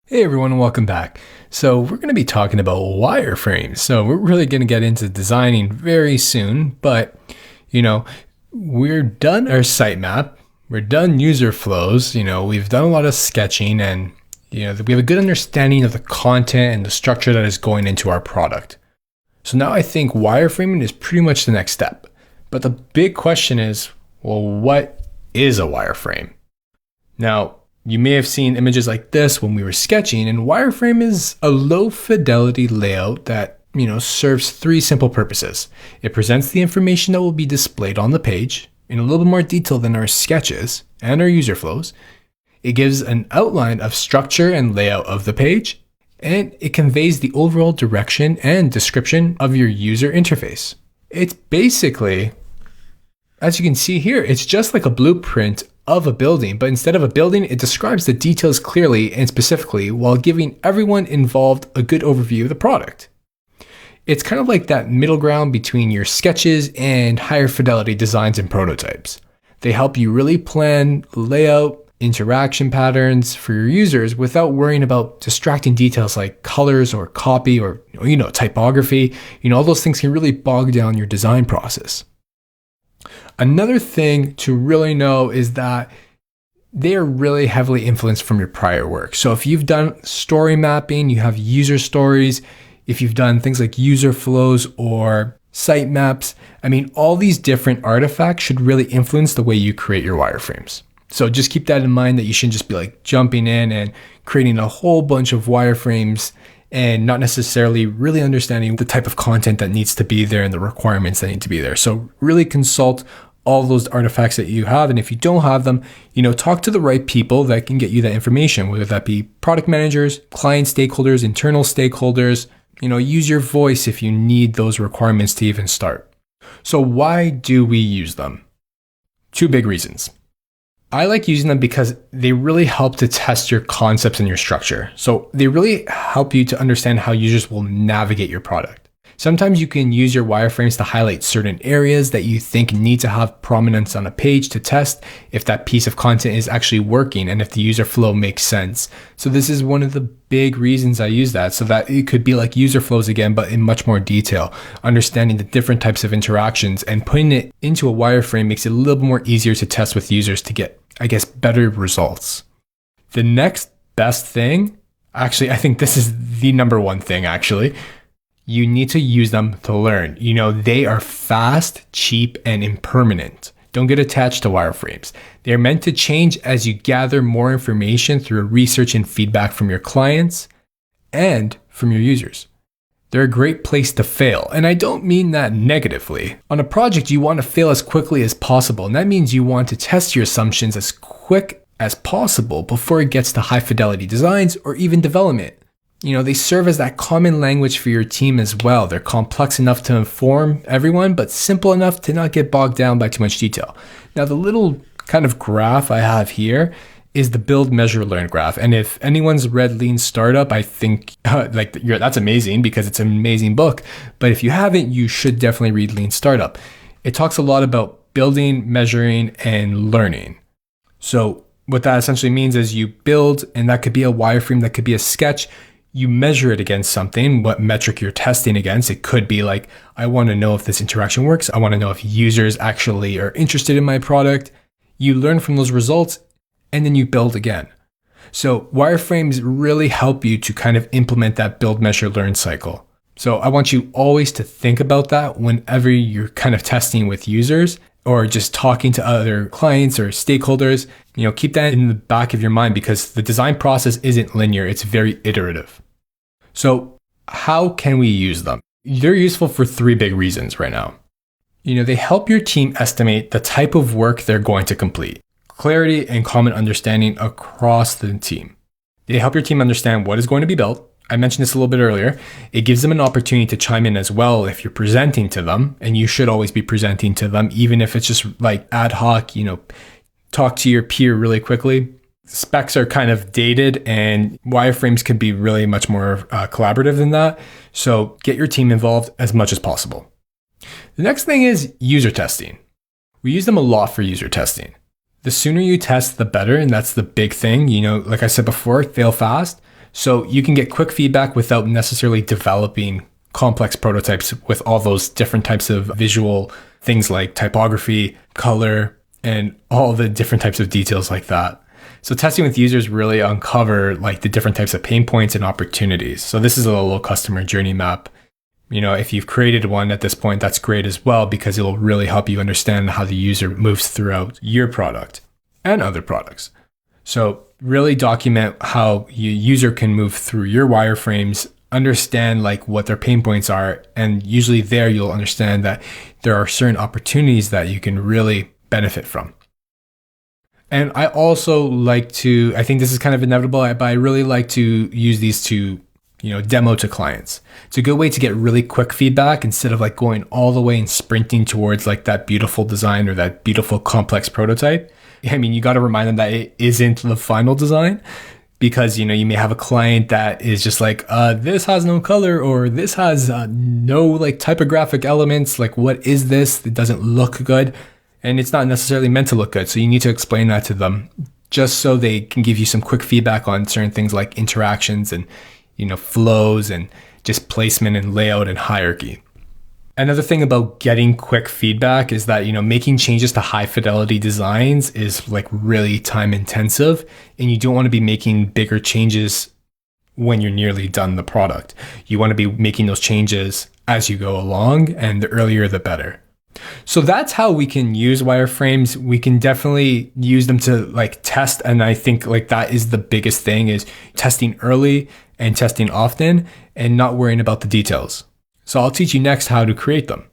Hey everyone, welcome back. So we're going to be talking about wireframes. So we're really going to get into designing very soon, but we're done our sitemap. We're done user flows. We've done a lot of sketching and we have a good understanding of the content and the structure that is going into our product. So now I think wireframing is pretty much the next step. But the big question is, well, what is a wireframe? Now, you may have seen images like this when we were sketching, and wireframe is a low fidelity layout that, serves three simple purposes. It presents the information that will be displayed on the page in a little bit more detail than our sketches and our user flows. It gives an outline of structure and layout of the page, and it conveys the overall direction and description of your user interface. It's basically, as you can see here, it's just like a blueprint of a building, but instead of a building, it describes the details clearly and specifically while giving everyone involved a good overview of the product. It's kind of like that middle ground between your sketches and higher fidelity designs and prototypes. They help you really plan layout, interaction patterns for your users without worrying about distracting details like colors or copy or typography. All those things can really bog down your design process. Another thing to really know is that they are really heavily influenced from your prior work. So if you've done story mapping, you have user stories, if you've done things like user flows or sitemaps, all these different artifacts should really influence the way you create your wireframes. So just keep that in mind that you shouldn't just be like jumping in and creating a whole bunch of wireframes and not necessarily really understanding the type of content that needs to be there and the requirements that need to be there. So really consult all those artifacts that you have. And if you don't have them, talk to the right people that can get you that information, whether that be product managers, client stakeholders, internal stakeholders. Use your voice if you need those requirements to even start. So why do we use them? Two big reasons. I like using them because they really help to test your concepts and your structure. So they really help you to understand how users will navigate your product. Sometimes you can use your wireframes to highlight certain areas that you think need to have prominence on a page to test if that piece of content is actually working and if the user flow makes sense. So this is one of the big reasons I use that, so that it could be like user flows again, but in much more detail, understanding the different types of interactions and putting it into a wireframe makes it a little bit more easier to test with users to get, better results. The next best thing, actually, I think this is the number one thing, you need to use them to learn. They are fast, cheap, and impermanent. Don't get attached to wireframes. They are meant to change as you gather more information through research and feedback from your clients and from your users. They're a great place to fail, and I don't mean that negatively. On a project, you want to fail as quickly as possible, and that means you want to test your assumptions as quick as possible before it gets to high fidelity designs or even development. They serve as that common language for your team as well. They're complex enough to inform everyone, but simple enough to not get bogged down by too much detail. Now, the little kind of graph I have here is the build, measure, learn graph. And if anyone's read Lean Startup, I think that's amazing because it's an amazing book. But if you haven't, you should definitely read Lean Startup. It talks a lot about building, measuring, and learning. So what that essentially means is you build, and that could be a wireframe, that could be a sketch. You measure it against something, what metric you're testing against. It could be like, I want to know if this interaction works. I want to know if users actually are interested in my product. You learn from those results and then you build again. So wireframes really help you to kind of implement that build, measure, learn cycle. So I want you always to think about that whenever you're kind of testing with users or just talking to other clients or stakeholders. Keep that in the back of your mind because the design process isn't linear. It's very iterative. So how can we use them? They're useful for three big reasons right now. They help your team estimate the type of work they're going to complete. Clarity and common understanding across the team. They help your team understand what is going to be built. I mentioned this a little bit earlier. It gives them an opportunity to chime in as well if you're presenting to them, and you should always be presenting to them, even if it's just like ad hoc, talk to your peer really quickly. Specs are kind of dated and wireframes can be really much more collaborative than that. So get your team involved as much as possible. The next thing is user testing. We use them a lot for user testing. The sooner you test, the better. And that's the big thing. Like I said before, fail fast. So you can get quick feedback without necessarily developing complex prototypes with all those different types of visual things like typography, color, and all the different types of details like that. So testing with users really uncover like the different types of pain points and opportunities. So this is a little customer journey map. If you've created one at this point, that's great as well, because it'll really help you understand how the user moves throughout your product and other products. So really document how your user can move through your wireframes, understand like what their pain points are. And usually there you'll understand that there are certain opportunities that you can really benefit from. And I also like to, I think this is kind of inevitable, but I really like to use these to, demo to clients. It's a good way to get really quick feedback instead of like going all the way and sprinting towards like that beautiful design or that beautiful complex prototype. I mean, you got to remind them that it isn't the final design, because, you may have a client that is just like, this has no color, or this has no like typographic elements. Like, what is this? It doesn't look good. And it's not necessarily meant to look good. So you need to explain that to them just so they can give you some quick feedback on certain things like interactions and, flows and just placement and layout and hierarchy. Another thing about getting quick feedback is that, making changes to high fidelity designs is like really time intensive, and you don't want to be making bigger changes when you're nearly done the product. You want to be making those changes as you go along, and the earlier the better. So that's how we can use wireframes. We can definitely use them to like test. And I think like that is the biggest thing, is testing early and testing often and not worrying about the details. So I'll teach you next how to create them.